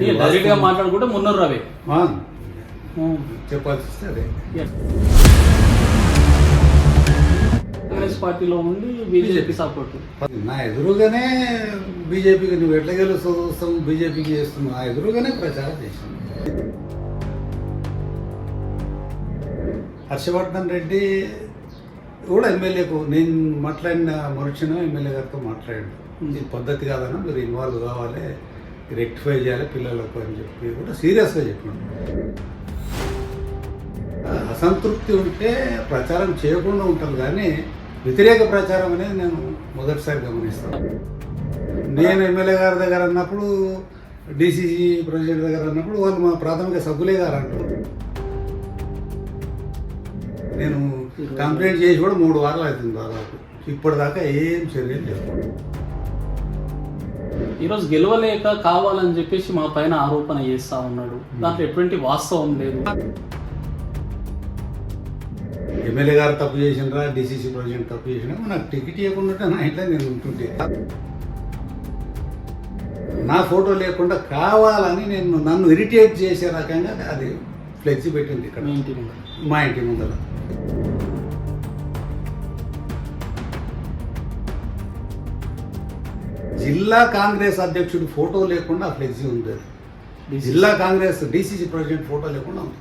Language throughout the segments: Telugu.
డైరెక్ట్ గా మాట్లాడుకుంటే మున్నూరు రవి చెప్పాల్సి వస్తే అదే. కాంగ్రెస్ పార్టీలో ఉండి బీజేపీ సపోర్ట్ నా ఎదురుగానే బీజేపీకి నువ్వు ఎట్లా గెలుస్తావు బీజేపీకి చేస్తున్నావు, నా ఎదురుగానే ప్రచారం చేశాను. హర్షవర్ధన్ రెడ్డి కూడా ఎమ్మెల్యేకు నేను మాట్లాడిన మరుక్షణం ఎమ్మెల్యే గారితో మాట్లాడాడు. ఇది పద్ధతి కాదన్నా, మీరు ఇన్వాల్వ్ కావాలి, రెక్టిఫై చేయాలి పిల్లలకు అని చెప్పి కూడా సీరియస్గా చెప్పాడు. అసంతృప్తి ఉంటే ప్రచారం చేయకుండా ఉంటాను, కానీ వ్యతిరేక ప్రచారం అనేది నేను మొదటిసారి గమనిస్తాను. నేను ఎమ్మెల్యే గారి దగ్గర అన్నప్పుడు, డిసిసి ప్రెసిడెంట్ దగ్గర అన్నప్పుడు వాళ్ళు మా ప్రాథమిక సభ్యులే గారు అంటారు. నేను కంప్లైంట్ చేసి కూడా 3 వారాలు అవుతుంది దాదాపు, ఇప్పటిదాకా ఏం చర్యలు లేవు. ఈరోజు గెలవలేక కావాలని చెప్పేసి మా పైన ఆరోపణ చేస్తా ఉన్నాడు, దాంట్లో ఎటువంటి వాస్తవం లేదు. ఎమ్మెల్యే గారు తప్పు చేసినరా, డిసిసి ప్రెసిడెంట్ తప్పు చేసినా, నాకు టికెట్ ఇవ్వకుండా నా ఇంట్లో నేను ఉంటుంటే, నా ఫోటో లేకుండా కావాలని నన్ను ఇరిటేట్ చేసే రకంగా అది ఫ్లెక్సీ పెట్టింది ఇక్కడ మా ఇంటి ముందర. జిల్లా కాంగ్రెస్ అధ్యక్షుడి ఫోటో లేకుండా ఆ ఫ్లెక్సీ ఉంది. జిల్లా కాంగ్రెస్ డిసిసి ప్రెసిడెంట్ ఫోటో లేకుండా ఉంది.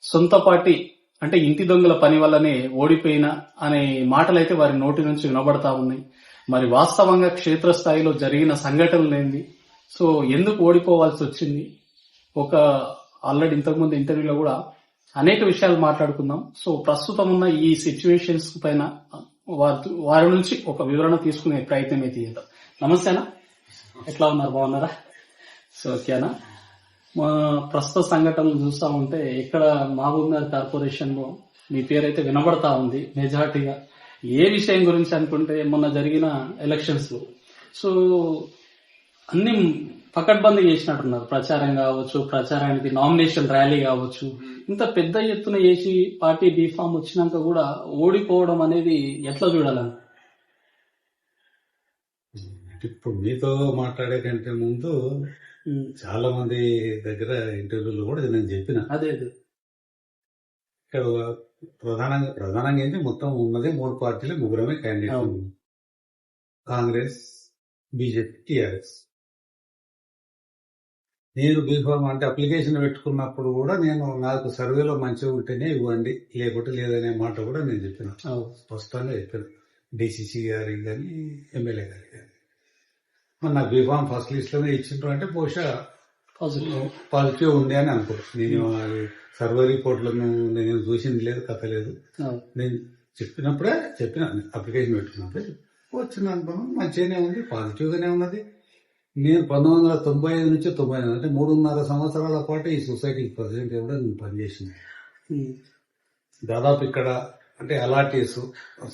సొంత పార్టీ అంటే ఇంటి దొంగల పని వల్లనే ఓడిపోయిన అనే మాటలైతే వారి నోటి నుంచి వినబడతా ఉన్నాయి. మరి వాస్తవంగా క్షేత్రస్థాయిలో జరిగిన సంఘటనలు ఏంది, సో ఎందుకు ఓడిపోవాల్సి వచ్చింది, ఆల్రెడీ ఇంతకుముందు ఇంటర్వ్యూలో కూడా అనేక విషయాలు మాట్లాడుకుందాం. సో ప్రస్తుతం ఉన్న ఈ సిచ్యువేషన్స్ పైన వారి నుంచి ఒక వివరణ తీసుకునే ప్రయత్నం అయితే చేద్దాం. నమస్తేనా, ఎట్లా ఉన్నారు, బాగున్నారా? సో ఓకేనా. మా ప్రస్తుత సంఘటనలు చూస్తా ఉంటే ఇక్కడ మహబూబ్నగర్ కార్పొరేషన్ లో మీ పేరైతే వినబడతా ఉంది మెజార్టీగా. ఏ విషయం గురించి అనుకుంటే మొన్న జరిగిన ఎలక్షన్స్ లో సో అన్ని పకడ్బందీ చేసినట్టున్నారు. ప్రచారం కావచ్చు, ప్రచారానికి నామినేషన్ ర్యాలీ కావచ్చు, ఇంత పెద్ద ఎత్తున చేసి పార్టీ బీఫామ్ వచ్చినాక కూడా ఓడిపోవడం అనేది ఎట్లా చూడాలని? ఇప్పుడు మీతో మాట్లాడే కంటే ముందు చాలా మంది దగ్గర ఇంటర్వ్యూలు కూడా నేను చెప్పిన అదే ఇక్కడ ప్రధానంగా ఏంటి, మొత్తం ఉన్నదే 3 పార్టీలు, 3 క్యాండిడేట్, కాంగ్రెస్, బీజేపీ, టీఆర్ఎస్. నేను బీఫామ్ అంటే అప్లికేషన్ పెట్టుకున్నప్పుడు కూడా నాకు సర్వేలో మంచిగా ఉంటేనే ఇవ్వండి, లేకుంటే లేదనే మాట కూడా నేను చెప్పిన, స్పష్టంగా చెప్పాను డిసిసి గారికి కానీ ఎమ్మెల్యే గారికి కానీ. నాకు బీఫామ్ ఫస్ట్ లిస్ట్ లోనే ఇచ్చిండ్రు అంటే బహుశా పాజిటివ్ ఉంది అని అనుకోవచ్చు. నేను సర్వే రిపోర్ట్లను నేను చూసింది లేదు, కథ లేదు. నేను చెప్పినప్పుడే అప్లికేషన్ పెట్టుకున్నప్పుడే వచ్చిన అనుభవం మంచిగానే ఉంది, పాజిటివ్ గానే ఉన్నది. నేను 1995 నుంచి 99 అంటే 3.5 సంవత్సరాల పాటు ఈ సొసైటీకి ప్రెసిడెంట్ కూడా నేను పనిచేసింది. దాదాపు ఇక్కడ అంటే అలాటీస్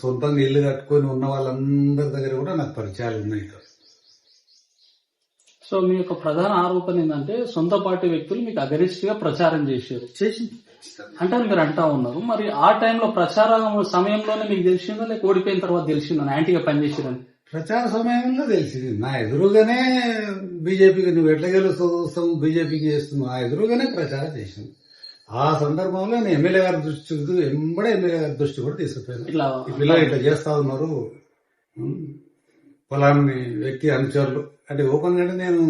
సొంతంగా ఇల్లు కట్టుకొని ఉన్న వాళ్ళందరి దగ్గర కూడా నాకు పరిచయాలు ఉన్నాయి. సో మీ యొక్క ప్రధాన ఆరోపణ ఏంటంటే సొంత పార్టీ వ్యక్తులు మీకు అగరిస్ట్ గా ప్రచారం చేశారు అంటే మీరు అంటా ఉన్నారు. మరి ఆ టైంలో ప్రచారం సమయంలోనే మీకు తెలిసిందో లేక ఓడిపోయిన తర్వాత తెలిసిందో యాంటీగా పనిచేసారని? ప్రచార సమయంలో తెలిసింది. నా ఎదురుగానే బీజేపీకి నువ్వు ఎట్లా గెలుస్తావు బీజేపీకి చేస్తున్నావు, ఆ ఎదురుగానే ప్రచారం చేసింది. ఆ సందర్భంలో నేను ఎమ్మెల్యే గారి ఎమ్మెల్యే గారి దృష్టి కూడా తీసుకుపోయాను. ఈ పిల్లలు ఇట్లా చేస్తా ఉన్నారు, పొలాన్ని వ్యక్తి అనుచరులు అంటే ఓపెన్ గా నేను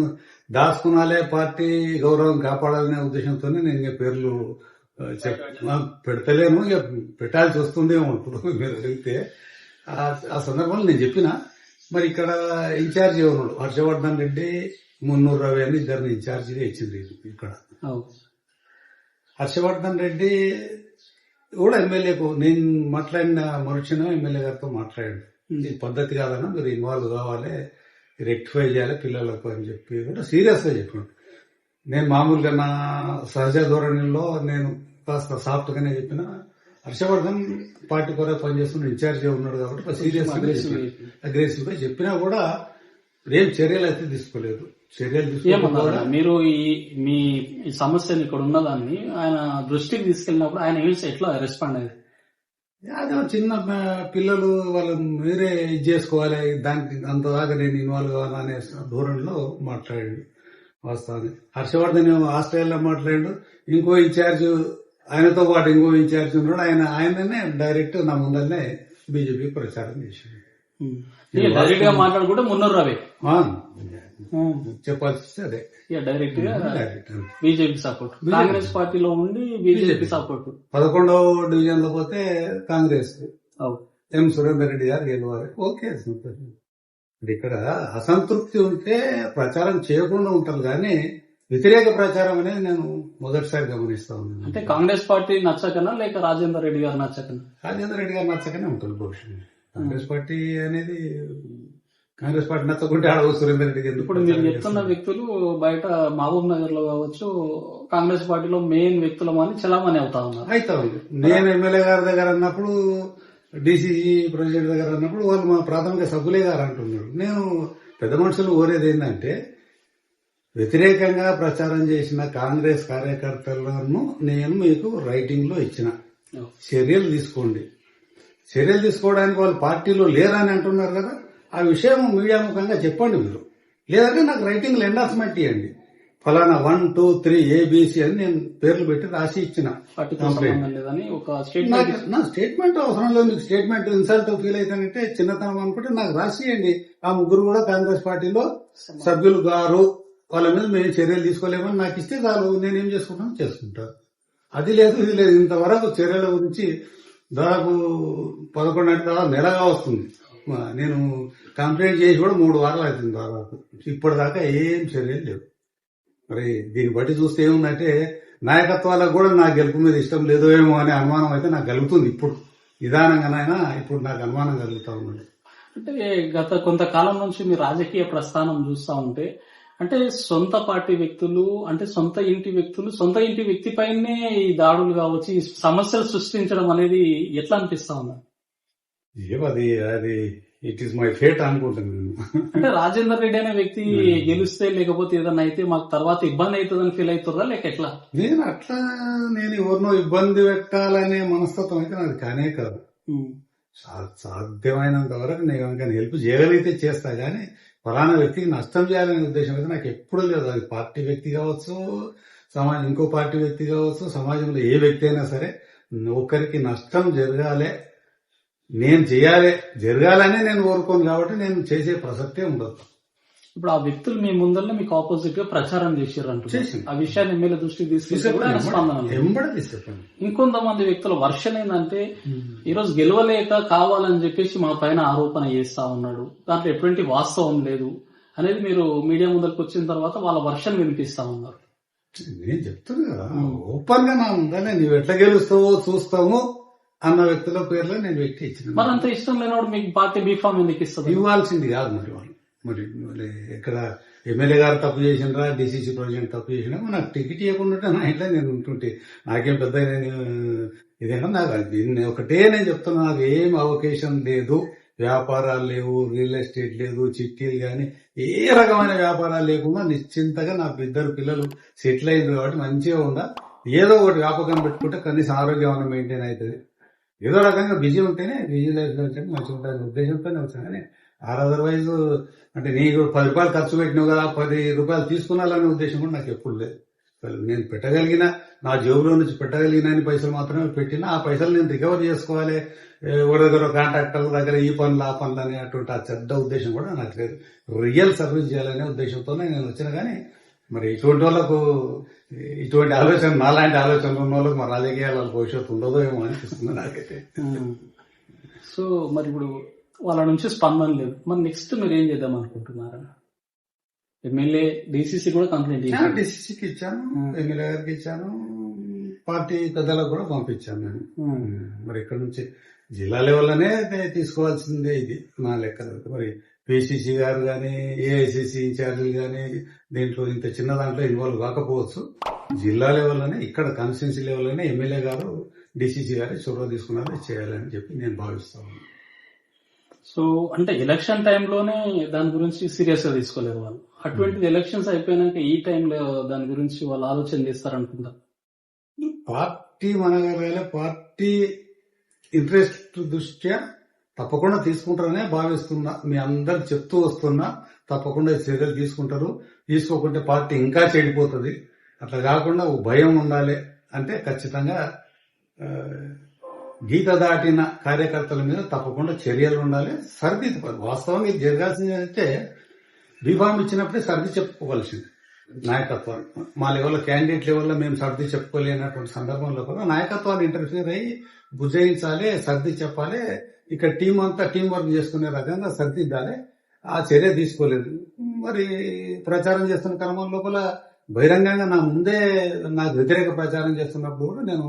దాచుకునాలే, పార్టీ గౌరవం కాపాడాలనే ఉద్దేశంతోనే నేను పేర్లు పెడతలేను, ఇక పెట్టాల్సి వస్తుందేమో ఇప్పుడు మీరు అడిగితే. ఆ సందర్భంలో నేను చెప్పిన. మరి ఇక్కడ ఇన్ఛార్జ్ ఎవరు, హర్షవర్ధన్ రెడ్డి, మున్నూరు రవి అని 2 ఇన్ఛార్జిగా ఇచ్చింది ఇక్కడ. హర్షవర్ధన్ రెడ్డి కూడా ఎమ్మెల్యేకు నేను మాట్లాడిన మరుక్షణం ఎమ్మెల్యే గారితో మాట్లాడాడు. ఇది పద్ధతి కాదన్నా, మీరు ఇన్వాల్వ్ కావాలి, రెక్టిఫై చేయాలి పిల్లలకు అని చెప్పి కూడా సీరియస్గా చెప్పాడు. నేను మామూలుగా నా సహజ ధోరణిలో నేను కాస్త సాఫ్ట్ గానే చెప్పిన. హర్షవర్ధన్ పార్టీ కొరకు పనిచేస్తున్న ఇన్ఛార్జ్ ఉన్నాడు కాబట్టి సీరియస్ అగ్రెసివ్ గా చెప్పినా కూడా ఏం చర్యలు అయితే తీసుకోలేదు. చర్యలు మీరు మీ సమస్యను ఇక్కడ ఉన్నదాన్ని ఆయన దృష్టికి తీసుకెళ్ళినప్పుడు ఆయన ఎట్లా రెస్పాండ్ అయ్యారు? అదే చిన్న పిల్లలు వాళ్ళు మీరే ఇది చేసుకోవాలి, దానికి అంతదాకా నేను ఇన్వాల్వ్ కావాలనే ధోరణిలో మాట్లాడాడు. వాస్తవాన్ని హర్షవర్ధన్ ఏమో ఆస్ట్రేలియా మాట్లాడాడు. ఇంకో ఇన్ఛార్జ్ ఆయనతో పాటు ఇంకో ఇన్ఛార్జ్ ఉన్నాడు. ఆయననే డైరెక్ట్ నా ముందరనే బీజేపీ ప్రచారం చేశాడు. డైరెక్ట్ గా మాట్లాడుకుంటే మున్నూరు రవి చెప్పాల్సి అదే డైరెక్ట్ గా బీజేపీ సపోర్ట్, కాంగ్రెస్ పార్టీలో ఉండి బీజేపీ సపోర్ట్. 11వ డివిజన్ లో పోతే కాంగ్రెస్ ఎం సురేందర్ రెడ్డి గారు గెలవాలి. ఓకే, ఇక్కడ అసంతృప్తి ఉంటే ప్రచారం చేయకుండా ఉంటారు కానీ వ్యతిరేక ప్రచారం అనేది నేను మొదటిసారి గమనిస్తా ఉన్నాను. అంటే కాంగ్రెస్ పార్టీ నచ్చకనా లేక రాజేందర్ రెడ్డి గారు నచ్చకనా? రాజేందర్ రెడ్డి గారు నచ్చకనే ఉంటుంది భవిష్యత్తు. కాంగ్రెస్ పార్టీ అనేది కాంగ్రెస్ పార్టీ నచ్చకుంటే ఆడ సురేందర్ రెడ్డి గారు. ఇప్పుడు మీరు చెప్తున్న వ్యక్తులు బయట మహబూబ్ నగర్ లో కావచ్చు కాంగ్రెస్ పార్టీలో మెయిన్ వ్యక్తులం అని చలామణి అవుతా ఉన్నారు. అయితే నేను ఎమ్మెల్యే గారి దగ్గర అన్నప్పుడు, డిసిసి ప్రెసిడెంట్ దగ్గర అన్నప్పుడు వాళ్ళు మా ప్రాథమిక సభ్యులే గారు అంటున్నారు. నేను పెద్ద మనుషులు కోరేది ఏంటంటే వ్యతిరేకంగా ప్రచారం చేసిన కాంగ్రెస్ కార్యకర్తలను నేను మీకు రైటింగ్ లో ఇచ్చిన, చర్యలు తీసుకోండి. చర్యలు తీసుకోవడానికి వాళ్ళు పార్టీలో లేరని అంటున్నారు కదా, ఆ విషయం మీడియా ముఖంగా చెప్పండి మీరు. లేదంటే నాకు రైటింగ్ లో ఎండార్స్మెంట్ ఇవ్వండి, ఫలానా 1, 2, 3 ABC అని నేను పేర్లు పెట్టి రాసి ఇచ్చిన. నా స్టేట్మెంట్ అవసరం లేదు. మీకు స్టేట్మెంట్ ఇన్సల్ట్ ఫీల్ అవుతానంటే చిన్నతనం అనుకుంటే నాకు రాసి ఇవ్వండి. ఆ ముగ్గురు కూడా కాంగ్రెస్ పార్టీలో సభ్యులు గారు, వాళ్ళ మీద మేము చర్యలు తీసుకోలేమని నాకు ఇస్తే చాలు, నేనేం చేసుకుంటాను చేసుకుంటాను. అది లేదు ఇది లేదు. ఇంతవరకు చర్యల గురించి దాదాపు 11 అంటే దాదాపు నెలగా వస్తుంది. నేను కంప్లైంట్ చేసి కూడా 3 వారాలు అవుతుంది దాదాపు. ఇప్పటిదాకా ఏం చర్యలు లేవు. మరి దీన్ని బట్టి చూస్తే ఏముందంటే నాయకత్వాలకు కూడా నా గెలుపు మీద ఇష్టం లేదో ఏమో అనే అనుమానం అయితే నాకు కలుగుతుంది. ఇప్పుడు నిదానంగానైనా ఇప్పుడు నాకు అనుమానం కలుగుతా ఉన్నది. అంటే గత కొంతకాలం నుంచి మీ రాజకీయ ప్రస్థానం చూస్తా ఉంటే అంటే సొంత పార్టీ వ్యక్తులు, అంటే సొంత ఇంటి వ్యక్తులు, సొంత ఇంటి వ్యక్తిపైనే ఈ దాడులు కావచ్చు, ఈ సమస్యలు సృష్టించడం అనేది ఎట్లా అనిపిస్తా ఉన్నా? అది ఇట్ ఈస్ మై ఫేట్ అనుకుంటున్నాను. అంటే రాజేందర్ రెడ్డి అనే వ్యక్తి గెలిస్తే లేకపోతే ఏదన్నా అయితే మాకు తర్వాత ఇబ్బంది అవుతుందని ఫీల్ అవుతుందా లేక ఎట్లా? నేను ఎవరినో ఇబ్బంది పెట్టాలనే మనస్తత్వం అయితే నాకు కానే కాదు. సాధ్యమైనంత వరకు నేను కనుక హెల్ప్ చేయగలిగితే చేస్తా గానీ ఫలానా వ్యక్తికి నష్టం చేయాలనే ఉద్దేశం అయితే నాకు ఎప్పుడూ లేదు. అది పార్టీ వ్యక్తి కావచ్చు, సమాజం ఇంకో పార్టీ వ్యక్తి కావచ్చు, సమాజంలో ఏ వ్యక్తి అయినా సరే ఒకరికి నష్టం జరగాలి, నేను జరగాలనే నేను కోరుకోను కాబట్టి నేను చేసే ప్రసక్తే ఉండదు. ఇప్పుడు ఆ వ్యక్తులు మీ ముందరనే మీకు ఆపోజిట్ గా ప్రచారం చేశారంట, ఆ విషయాన్ని ఎమ్మెల్యే దృష్టికి తీసుకెళ్ళి ఇంకొంతమంది వ్యక్తుల వర్షన్ ఏంటంటే ఈరోజు గెలవలేక కావాలని చెప్పేసి మా పైన ఆరోపణ చేస్తా ఉన్నాడు, దాంట్లో ఎటువంటి వాస్తవం లేదు అనేది మీరు మీడియా ముందరికి వచ్చిన తర్వాత వాళ్ళ వర్షన్ వినిపిస్తా ఉన్నారు. నేను చెప్తాను కదా ఓపెన్ గా నా ఉందని, నువ్వు ఎట్లా గెలుస్తావో చూస్తాము అన్న వ్యక్తుల పేర్లో నేను వ్యక్తి ఇచ్చిన. మరి అంత ఇష్టం లేనప్పుడు మీకు పార్టీ బీఫామ్ ఎందుకు ఇస్తుంది? ఇవ్వాల్సింది కాదు మరి వాళ్ళు. మరి ఇక్కడ ఎమ్మెల్యే గారు తప్పు చేసినరా, డిసిసి ప్రెసిడెంట్ తప్పు చేసినా నాకు టికెట్ ఇవ్వకుండా నా ఇంట్లో నేను ఉంటుంటే నాకేం పెద్ద ఇదేనా. నాకు దీన్ని ఒకటే నేను చెప్తున్నా, నాకు ఏం అవకాశం లేదు, వ్యాపారాలు లేవు, రియల్ ఎస్టేట్ లేదు, చిట్టీలు కానీ ఏ రకమైన వ్యాపారాలు లేకుండా నిశ్చింతగా నాకు 2 పిల్లలు సెటిల్ అయింది కాబట్టి మంచిగా ఉందా, ఏదో ఒకటి వ్యాపకం పెట్టుకుంటే కనీసం ఆరోగ్యం మెయింటైన్ అవుతుంది. ఏదో రకంగా బిజీ ఉంటేనే బిజీ లైఫ్ లో ఉంటేనే మంచిగా ఉంటుంది ఉద్దేశంతోనే వచ్చాను. కానీ అదర్వైజ్ అంటే నీకు 10 రూపాయలు ఖర్చు పెట్టినావు కదా 10 రూపాయలు తీసుకున్నాలనే ఉద్దేశం కూడా నాకు ఎప్పుడు లేదు. నేను పెట్టగలిగిన, నా జేబులో నుంచి పెట్టగలిగిన పైసలు మాత్రమే పెట్టినా, ఆ పైసలు నేను రికవర్ చేసుకోవాలి, ఎవరి దగ్గర కాంట్రాక్టర్ల దగ్గర ఈ పనులు ఆ పనులు అనేటువంటి ఆ చెడ్డ ఉద్దేశం కూడా నాకు లేదు. రియల్ సర్వీస్ చేయాలనే ఉద్దేశంతోనే నేను వచ్చిన. కానీ మరి ఇటువంటి వాళ్ళకు ఇటువంటి ఆలోచన, నాలాంటి ఆలోచనలు ఉన్న వాళ్ళకి మా రాజకీయాల భవిష్యత్తు ఉండదో ఏమో అనిపిస్తుంది నాకైతే. సో మరి ఇప్పుడు వాళ్ళ నుంచి స్పందన లేదు, మరి నెక్స్ట్ మీరు ఏం చేద్దాం అనుకుంటున్నారా? ఎమ్మెల్యే డిసిసి కూడా కంప్లైంట్ ఇచ్చాను, డిసిసికి ఇచ్చాను, ఎమ్మెల్యే గారికి ఇచ్చాను, పార్టీ పెద్దలకు కూడా పంపించాను నేను. మరి ఇక్కడ నుంచి జిల్లా లెవెల్లోనే తీసుకోవాల్సిందే ఇది నా లెక్క. మరి పిసిసి గారు కానీ ఏఐసిసి ఇన్ఛార్జీలు కానీ దీంట్లో ఇంత చిన్న దాంట్లో ఇన్వాల్వ్ కాకపోవచ్చు. జిల్లా లెవెల్లోనే, ఇక్కడ కాన్స్టిట్యున్సీ లెవెల్లోనే ఎమ్మెల్యే గారు డిసిసి గారు చొరవ తీసుకున్నారో చేయాలని చెప్పి నేను భావిస్తాను. సో అంటే ఎలక్షన్ టైంలోనే దాని గురించి సీరియస్ గా తీసుకోలేరు వాళ్ళు. అటువంటిది ఎలక్షన్స్ అయిపోయినాక ఈ టైంలో దాని గురించి వాళ్ళు ఆలోచన చేస్తారనుకుంటా. పార్టీ మనగలగాలి, పార్టీ ఇంట్రెస్ట్ దృష్ట్యా తప్పకుండా తీసుకుంటారనే భావిస్తున్నా. మీ అందరికి చెప్తూ వస్తున్నా, తప్పకుండా ఈ చర్యలు తీసుకుంటారు. తీసుకోకుంటే పార్టీ ఇంకా చెడిపోతుంది. అట్లా కాకుండా ఓ భయం ఉండాలి అంటే ఖచ్చితంగా గీత దాటిన కార్యకర్తల మీద తప్పకుండా చర్యలు ఉండాలి. సర్ది వాస్తవంగా ఇది జరగాల్సింది అంటే బీఫామ్ ఇచ్చినప్పుడే సర్ది చెప్పుకోవాల్సింది నాయకత్వాన్ని. మా లెవెల్లో క్యాండిడేట్ లెవెల్లో మేము సర్ది చెప్పుకోలేనటువంటి సందర్భంలో కూడా నాయకత్వాన్ని ఇంటర్ఫియర్ అయ్యి బుజ్జయించాలి, సర్ది చెప్పాలి. ఇక్కడ టీం అంతా టీం వర్క్ చేసుకునే రకంగా సర్దిద్దాలి. ఆ చర్య తీసుకోలేదు. మరి ప్రచారం చేస్తున్న క్రమం లోపల బహిరంగంగా నా ముందే నాకు వ్యతిరేక ప్రచారం చేస్తున్నప్పుడు కూడా నేను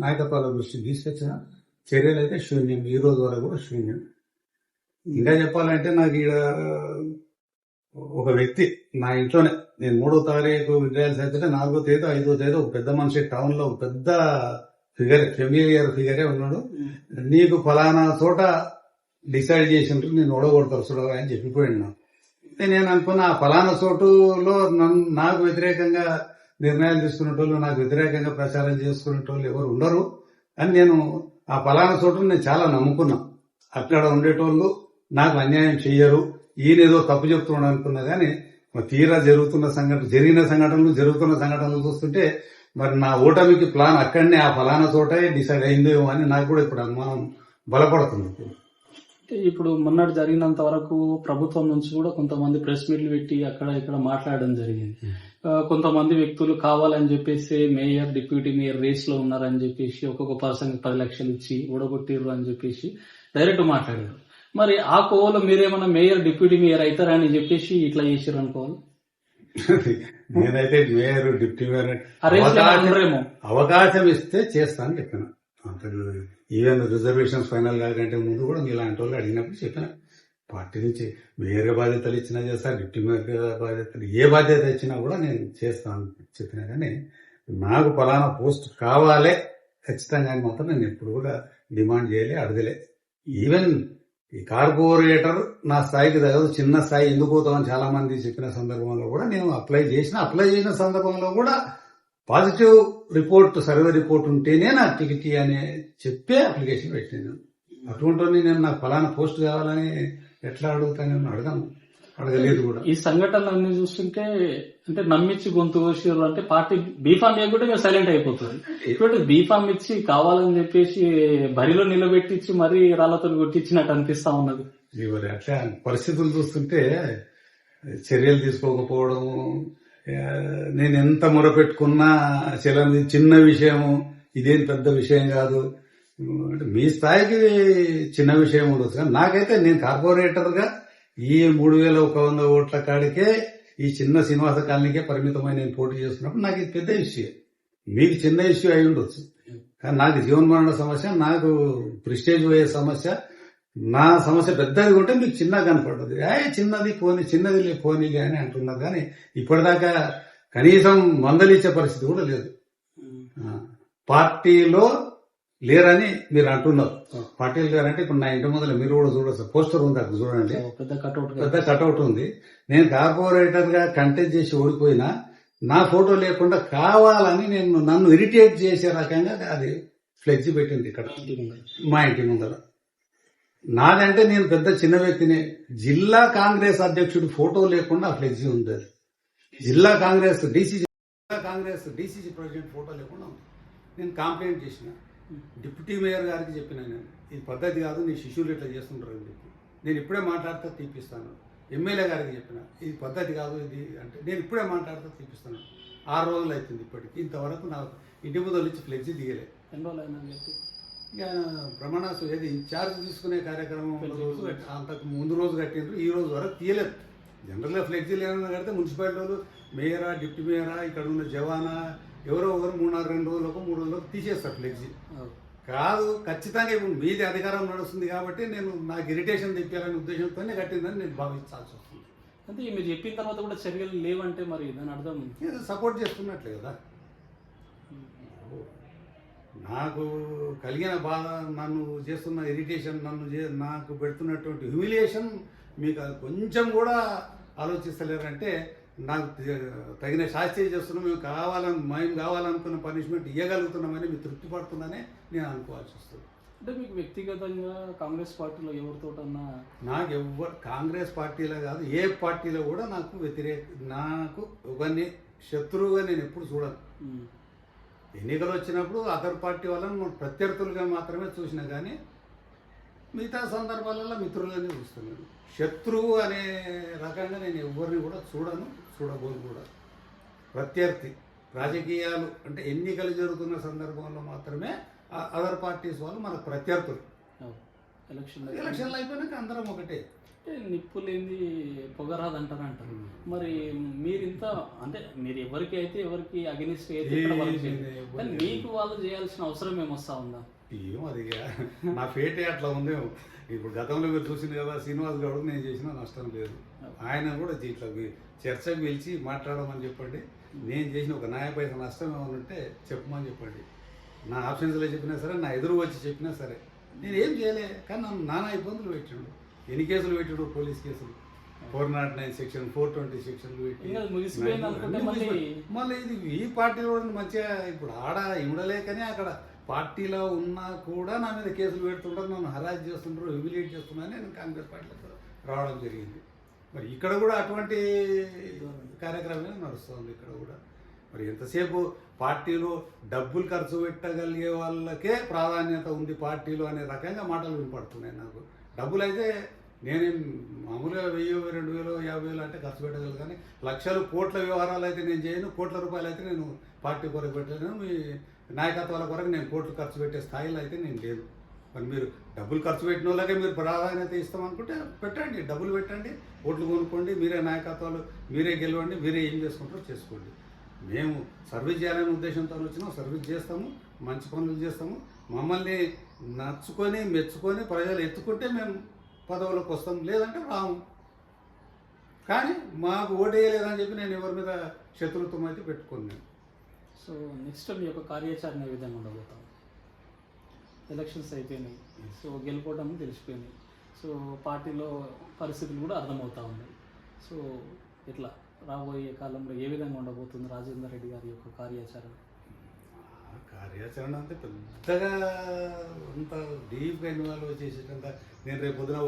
నాయకత్వాల దృష్టికి తీసుకొచ్చిన చర్యలు అయితే శూన్యం. ఈ రోజు వరకు కూడా శూన్యం. ఇంకా చెప్పాలంటే నాకు ఈడ ఒక వ్యక్తి నా ఇంట్లోనే, నేను 3వ తారీఖు విద్యార్థి అయితే 4వ తేదీ 5వ తేదీ ఒక పెద్ద మనిషి టౌన్ లో ఒక పెద్ద ఫిగర్, ఫెమిలియర్ ఫిగరే ఉన్నాడు. నీకు ఫలానా చోట డిసైడ్ చేసిండ్రు, నేను ఓడగొడతారు చూడగా అని చెప్పిపోయాడు నాకు. నేను అనుకున్న ఆ ఫలానా చోటులో నాకు వ్యతిరేకంగా నిర్ణయాలు తీసుకునేటోళ్ళు, నాకు వ్యతిరేకంగా ప్రచారం చేసుకునేటోళ్ళు ఎవరు ఉండరు అని నేను ఆ ఫలానా చోటును నేను చాలా నమ్ముకున్నా. అక్కడ ఉండేటోళ్ళు నాకు అన్యాయం చెయ్యరు, ఈయనేదో తప్పు చెప్తున్నాడు అనుకున్నా. కానీ తీరా జరుగుతున్న సంఘటనలు చూస్తుంటే మరి నా ఓటమికి ప్లాన్ అక్కడనే ఆ ఫలానా చోటే డిసైడ్ అయిందేమో అని నాకు కూడా ఇప్పుడు అనుమానం బలపడుతుంది. ఇప్పుడు మొన్నటి జరిగినంత వరకు ప్రభుత్వం నుంచి కూడా కొంతమంది ప్రెస్ మీట్లు పెట్టి అక్కడ ఇక్కడ మాట్లాడడం జరిగింది. కొంతమంది వ్యక్తులు కావాలని చెప్పేసి మేయర్, డిప్యూటీ మేయర్ రేస్ లో ఉన్నారని చెప్పేసి ఒక్కొక్క పర్సన్ 10 లక్షలు ఇచ్చి ఓడగొట్టిర్రు అని చెప్పేసి డైరెక్ట్ మాట్లాడారు. మరి ఆ కోవలో మీరేమన్నా మేయర్, డిప్యూటీ మేయర్ అవుతారని చెప్పేసి ఇట్లా చేసారు అనుకోవాలి. నేనైతే మేయర్, డిప్యూటీ మేయర్ అవకాశం ఇస్తే చేస్తాను చెప్పాను. ఈవెన్ రిజర్వేషన్స్ ఫైనల్ కాకంటే ముందు కూడా ఇలాంటి వాళ్ళు అడిగినప్పుడు చెప్పాను. పార్టీ నుంచి మేయర్ బాధ్యతలు ఇచ్చినా చేస్తా, డిప్యూటీ మేయర్ బాధ్యతలు ఏ బాధ్యత ఇచ్చినా కూడా నేను చేస్తాను చెప్పినా. కానీ నాకు ఫలానా పోస్ట్ కావాలే ఖచ్చితంగా అని మాత్రం నేను ఎప్పుడు కూడా డిమాండ్ చేయలే, అడగలే. ఈవెన్ ఈ కార్పొరేటర్ నా స్థాయికి తగదు, చిన్న స్థాయి ఎందుకు పోతామని చాలా మంది చెప్పిన సందర్భంలో కూడా నేను అప్లై చేసిన సందర్భంలో కూడా పాజిటివ్ రిపోర్ట్, సర్వే రిపోర్ట్ ఉంటేనే నాకు టికెట్ అని చెప్పే అప్లికేషన్ పెట్టాను. అటువంటి నేను నాకు ఫలానా పోస్ట్ కావాలని ఎట్లా అడుగుతాను? అడగలేదు కూడా. ఈ సంఘటనలన్నీ చూస్తుంటే అంటే నమ్మించి గొంతు కోసారు అంటే పార్టీ బీఫామ్ చేయకుంటే మేము సైలెంట్ అయిపోతుంది. ఇప్పుడు బీఫామ్ ఇచ్చి కావాలని చెప్పేసి బరిలో నిలబెట్టించి మరీ రాళ్లతో కొట్టించినట్టు అనిపిస్తా ఉన్నది. మరి అట్లా పరిస్థితులు చూస్తుంటే చర్యలు తీసుకోకపోవడం, నేను ఎంత మొరపెట్టుకున్నా చిన్న విషయము, ఇదేం పెద్ద విషయం కాదు అంటే మీ స్థాయికి చిన్న విషయం ఉండొచ్చు. కానీ నాకైతే నేను కార్పొరేటర్ గా ఈ 3100 ఓట్ల కాడికే ఈ చిన్న శ్రీనివాస కాలనీకే పరిమితమైన నేను పోటీ చేస్తున్నప్పుడు నాకు ఇది పెద్ద ఇష్యూ. మీకు చిన్న ఇష్యూ అయి ఉండొచ్చు, కానీ నాకు జీవన్మరణ సమస్య, నాకు ప్రిస్టేజ్ పోయే సమస్య, నా సమస్య పెద్దది ఉంటే మీకు చిన్నగా కనపడ్డది. చిన్నది పోనీ అని అంటున్నారు. కానీ ఇప్పటిదాకా కనీసం మందలిచ్చే పరిస్థితి కూడా లేదు. పార్టీలో లేరని మీరు అంటున్నారు. పార్టీలు లేరంటే ఇప్పుడు నా ఇంటి ముందర మీరు కూడా చూడవచ్చు, పోస్టర్ ఉంది అక్కడ చూడండి, పెద్ద కటౌట్ ఉంది. నేను కార్పొరేటర్ గా కంటెస్ట్ చేసి ఓడిపోయినా నా ఫోటో లేకుండా కావాలని నన్ను ఇరిటేట్ చేసే రకంగా అది ఫ్లెక్సీ పెట్టింది ఇక్కడ మా ఇంటి ముందర. నాదంటే నేను పెద్ద చిన్న వ్యక్తిని, జిల్లా కాంగ్రెస్ అధ్యక్షుడు ఫోటో లేకుండా ఆ ఫ్లెక్సీ ఉంది. అది జిల్లా కాంగ్రెస్ డీసీసీ ప్రెసిడెంట్ ఫోటో లేకుండా ఉంది. నేను కంప్లైంట్ చేసిన, డిప్యూటీ మేయర్ గారికి చెప్పిన, నేను ఇది పద్ధతి కాదు, నీ శిష్యులు ఇట్లా చేస్తుంటారు అని చెప్పి నేను ఇప్పుడే మాట్లాడితే తీపిస్తాను. ఎమ్మెల్యే గారికి చెప్పిన, ఇది పద్ధతి కాదు ఇది అంటే, నేను ఇప్పుడే మాట్లాడితే తీపిస్తాను. 6 రోజులు అవుతుంది ఇప్పటికి, ఇంతవరకు నాకు ఇంటి ముందు నుంచి ఫ్లెక్సీ దిగలే. ఇక ప్రమాణాసు ఏది ఇన్ఛార్జ్ తీసుకునే కార్యక్రమం రోజు అంతకు ముందు రోజు కట్టిండ్రు, ఈ రోజు వరకు తీయలేదు. జనరల్గా ఫ్లెక్సీ లేదని కడితే మున్సిపాలిటీ వాళ్ళు మేయరా, డిప్యూటీ మేయరా, ఇక్కడ ఉన్న జవానా ఎవరో ఒకరు 2 రోజులకు 3 రోజులకు తీసేస్తారు ఫ్లెక్సీ. కాదు, ఖచ్చితంగా ఇప్పుడు మీది అధికారం నడుస్తుంది కాబట్టి నేను నాకు ఇరిటేషన్ తెప్పాలనే ఉద్దేశంతోనే కట్టిందని నేను భావించాల్సి వస్తుంది. అంటే మీరు చెప్పిన తర్వాత కూడా చర్యలు లేవంటే మరి దాని అర్థం సపోర్ట్ చేస్తున్నట్లే కదా. నాకు కలిగిన బాధ, నన్ను చేస్తున్న ఇరిటేషన్, నాకు పెడుతున్నటువంటి హ్యూమిలియేషన్ మీకు అది కొంచెం కూడా ఆలోచిస్తలేరంటే నాకు తగిన శాస్త్రీయ చేస్తున్నాం, మేము కావాలనుకున్న పనిష్మెంట్ ఇవ్వగలుగుతున్నామని మీరు తృప్తి పడుతుందనే నేను అనుకోవాల్సి వస్తుంది. అంటే మీకు వ్యక్తిగతంగా కాంగ్రెస్ పార్టీలో ఎవరితోటన్నా నాకు ఎవ్వరు కాంగ్రెస్ పార్టీలో కాదు, ఏ పార్టీలో కూడా నాకు ఒకరిని శత్రువుగా నేను ఎప్పుడు చూడను. ఎన్నికలు వచ్చినప్పుడు అదర్ పార్టీ వాళ్ళని ప్రత్యర్థులుగా మాత్రమే చూసినా కానీ మిగతా సందర్భాలలో మిత్రులని చూస్తున్నాను. శత్రువు అనే రకంగా నేను ఎవరిని కూడా చూడబోను కూడా. ప్రత్యర్థి రాజకీయాలు అంటే ఎన్నికలు జరుగుతున్న సందర్భంలో మాత్రమే అదర్ పార్టీస్ వాళ్ళు మనకు ప్రత్యర్థులు. ఎలక్షన్లు అయిపోయినాక అందరం ఒకటే. నిప్పు లేని పొగరాదు అంటారు. మరి మీరింత అంటే మీరు ఎవరికి అగెనిస్ట్ అయితే కానీ మీకు వాళ్ళు చేయాల్సిన అవసరం ఏమొస్తా ఉందా? ఏమో అది నా ఫేటే అట్లా ఉందేమో. ఇప్పుడు గతంలో మీరు చూసింది కదా, శ్రీనివాస్ గౌడ్ నేను చేసినా నష్టం లేదు. ఆయన కూడా ఇట్లా చర్చకు పిలిచి మాట్లాడమని చెప్పండి. నేను చేసిన ఒక న్యాయపైస నష్టం ఏమైనా ఉంటే చెప్పమని చెప్పండి. నా ఆప్షన్స్లో చెప్పినా సరే, నా ఎదురు వచ్చి చెప్పినా సరే నేను ఏం చేయలే. కానీ నన్ను నానా ఇబ్బందులు పెట్టాడు. ఎన్ని కేసులు పెట్టాడు? పోలీస్ కేసులు 409 సెక్షన్, 420 సెక్షన్లు పెట్టి మళ్ళీ ఇది ఈ పార్టీలో మంచిగా ఇప్పుడు ఇవ్వలేకనే అక్కడ పార్టీలో ఉన్నా కూడా నా మీద కేసులు పెడుతుంటారు, నన్ను హరాజ్ చేస్తుంటారు, హ్యూమిలియేట్ చేస్తున్నారని నేను కాంగ్రెస్ పార్టీలో రావడం జరిగింది. మరి ఇక్కడ కూడా అటువంటి కార్యక్రమమే నడుస్తుంది. ఇక్కడ కూడా మరి ఎంతసేపు పార్టీలో డబ్బులు ఖర్చు పెట్టగలిగే వాళ్ళకే ప్రాధాన్యత ఉంది పార్టీలో అనే రకంగా మాటలు వినపడుతున్నాయి నాకు. డబ్బులు అయితే నేనేం మామూలుగా 1000, 2000, 50,000 అంటే ఖర్చు పెట్టగలను. కానీ లక్షలు, కోట్ల వ్యవహారాలు అయితే నేను చేయను. కోట్ల రూపాయలు అయితే నేను పార్టీ కొరకు పెట్టలేను. మీ నాయకత్వాల కొరకు నేను కోట్లు ఖర్చు పెట్టే స్థాయిలో అయితే నేను లేదు. మరి మీరు డబ్బులు ఖర్చు పెట్టిన వాళ్ళకే మీరు ప్రాధాన్యత ఇస్తామనుకుంటే పెట్టండి, డబ్బులు పెట్టండి, ఓట్లు కొనుక్కోండి, మీరే నాయకత్వాలు, మీరే గెలవండి, మీరే ఏం చేసుకుంటారో చేసుకోండి. మేము సర్వీస్ చేయాలనే ఉద్దేశంతో వచ్చినాం, సర్వీస్ చేస్తాము, మంచి పనులు చేస్తాము. మమ్మల్ని నచ్చుకొని మెచ్చుకొని ప్రజలు ఎత్తుకుంటే మేము పదవులకు వస్తాం, లేదంటే రాము. కానీ మాకు ఓటేయలేదని చెప్పి నేను ఎవరి మీద శత్రుత్వం అయితే పెట్టుకున్నాను. సో నెక్స్ట్ మీ యొక్క కార్యాచరణ ఏ విధంగా ఉండబోతాం? ఎలక్షన్స్ అయిపోయినాయి, సో గెలుపోవడం తెలిసిపోయినాయి, సో పార్టీలో పరిస్థితులు కూడా అర్థమవుతూ ఉన్నాయి. సో ఇట్లా రాబోయే కాలంలో ఏ విధంగా ఉండబోతుంది రాజేందర్ రెడ్డి గారి యొక్క కార్యాచరణ? కార్యాచరణ అంటే పెద్దగా అంత డీప్గా ఇన్వాల్వ్ చేసేటంత నేను రేపు పొద్దున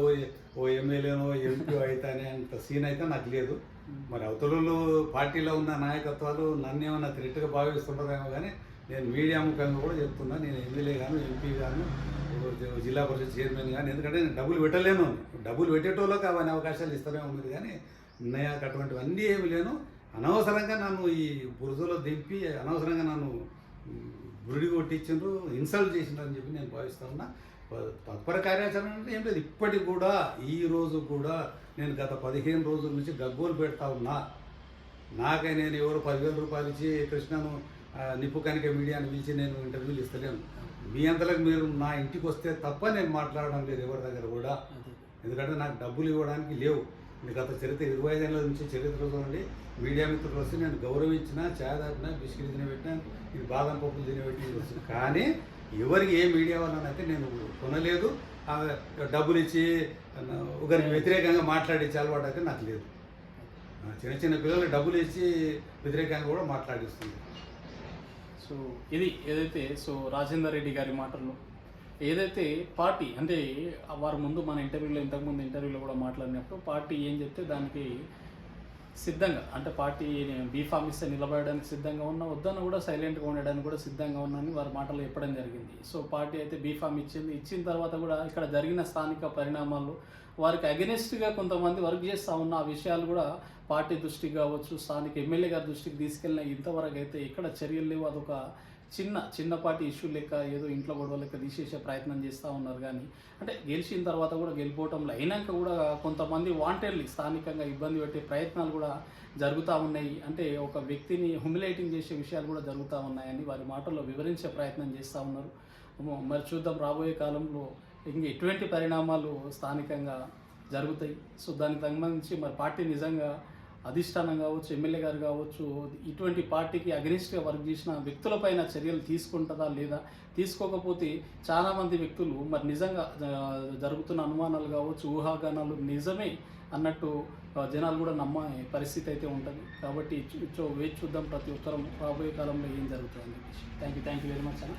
ఓ ఎమ్మెల్యేనో ఎంపీ అవుతానే అంత సీన్ అయితే నాకు లేదు. మరి అవతలలో పార్టీలో ఉన్న నాయకత్వాలు నన్ను ఏమన్నా థ్రెట్గా భావిస్తుంటారేమో, కానీ నేను మీడియా ముఖంగా కూడా చెప్తున్నా, నేను ఎమ్మెల్యే గాను, ఎంపీ గాను, జిల్లా పరిషత్ చైర్మన్ కానీ, ఎందుకంటే నేను డబ్బులు పెట్టలేను. డబ్బులు పెట్టేటోళ్ళకి అవన్నీ అవకాశాలు ఇస్తారేమో ఉంది, కానీ నాకు అటువంటివన్నీ ఏమి లేను. అనవసరంగా నన్ను ఈ బురదలో దింపి అనవసరంగా నన్ను గురిడి కొట్టించారు, ఇన్సల్ట్ చేసిండ్రు అని చెప్పి నేను భావిస్తా ఉన్నా. తత్పర కార్యాచరణ అంటే ఏం లేదు. ఇప్పటికి కూడా ఈ రోజు కూడా నేను గత 15 రోజుల నుంచి గగ్గోలు పెడతా ఉన్నా. నాకే నేను ఎవరు 10,000 రూపాయలు ఇచ్చి కృష్ణను నిప్పు కనిక మీడియాని పిలిచి నేను ఇంటర్వ్యూలు ఇస్తలేను. మీ అంతలకు మీరు నా ఇంటికి వస్తే తప్ప నేను మాట్లాడడం లేదు ఎవరి దగ్గర కూడా. ఎందుకంటే నాకు డబ్బులు ఇవ్వడానికి లేవు. గత చరిత్ర 25 ఏళ్ళ నుంచి చరిత్ర చూడండి. మీడియా మిత్రులు వస్తే నేను గౌరవించిన, ఛాయ్ తాపినా, బిస్కెట్ తినబెట్టినా, ఇది బాదం పప్పులు తినబెట్టి వస్తుంది. కానీ ఎవరికి ఏ మీడియా వాళ్ళనైతే నేను కొనలేదు. డబ్బులు ఇచ్చి ఒకరికి వ్యతిరేకంగా మాట్లాడించే అలవాటు అయితే నాకు లేదు. చిన్న చిన్న పిల్లలు డబ్బులు ఇచ్చి వ్యతిరేకంగా కూడా మాట్లాడిస్తుంది. సో ఇది ఏదైతే రాజేందర్ రెడ్డి గారి మాటల్లో ఏదైతే పార్టీ అంటే వారు ముందు మన ఇంతకుముందు ఇంటర్వ్యూలో కూడా మాట్లాడినప్పుడు పార్టీ ఏం చెప్తే దానికి సిద్ధంగా, అంటే పార్టీ బీఫామ్ ఇస్తే నిలబడడానికి సిద్ధంగా ఉన్నా, వద్దన్న కూడా సైలెంట్గా ఉండడానికి కూడా సిద్ధంగా ఉన్నానని వారి మాటలు చెప్పడం జరిగింది. సో పార్టీ అయితే బీఫామ్ ఇచ్చిన తర్వాత కూడా ఇక్కడ జరిగిన స్థానిక పరిణామాలు వారికి అగెనిస్ట్గా కొంతమంది వర్క్ చేస్తూ ఉన్న ఆ విషయాలు కూడా పార్టీ దృష్టికి కావచ్చు, స్థానిక ఎమ్మెల్యే గారి దృష్టికి తీసుకెళ్ళిన ఇంతవరకు అయితే ఇక్కడ చర్యలు లేవు. అదొక చిన్నపాటి ఇష్యూ లెక్క, ఏదో ఇంట్లో గొడవ లెక్క తీసేసే ప్రయత్నం చేస్తూ ఉన్నారు. కానీ అంటే గెలిచిన తర్వాత కూడా గెలిపోవటంలో అయినాక కూడా కొంతమంది వాంటెడ్లీ స్థానికంగా ఇబ్బంది పెట్టే ప్రయత్నాలు కూడా జరుగుతూ ఉన్నాయి. అంటే ఒక వ్యక్తిని హ్యూమిలేటింగ్ చేసే విషయాలు కూడా జరుగుతూ ఉన్నాయని వారి మాటల్లో వివరించే ప్రయత్నం చేస్తూ ఉన్నారు. మరి చూద్దాం రాబోయే కాలంలో ఇంక ఎటువంటి పరిణామాలు స్థానికంగా జరుగుతాయి. సో దానికి సంబంధించి మరి పార్టీ నిజంగా అధిష్టానం కావచ్చు, ఎమ్మెల్యే గారు కావచ్చు, ఇటువంటి పార్టీకి అగెనిస్ట్గా వర్క్ చేసిన వ్యక్తులపైన చర్యలు తీసుకుంటుందా లేదా, తీసుకోకపోతే చాలామంది వ్యక్తులు మరి నిజంగా జరుగుతున్న అనుమానాలు కావచ్చు, ఊహాగానాలు నిజమే అన్నట్టు జనాలు కూడా నమ్మే పరిస్థితి అయితే ఉంటుంది. కాబట్టి వేచి చూద్దాం ప్రతి ఒక్కరం రాబోయే కాలంలో ఏం జరుగుతుందని చెప్పేసి. థ్యాంక్ యూ వెరీ మచ్ అన్న.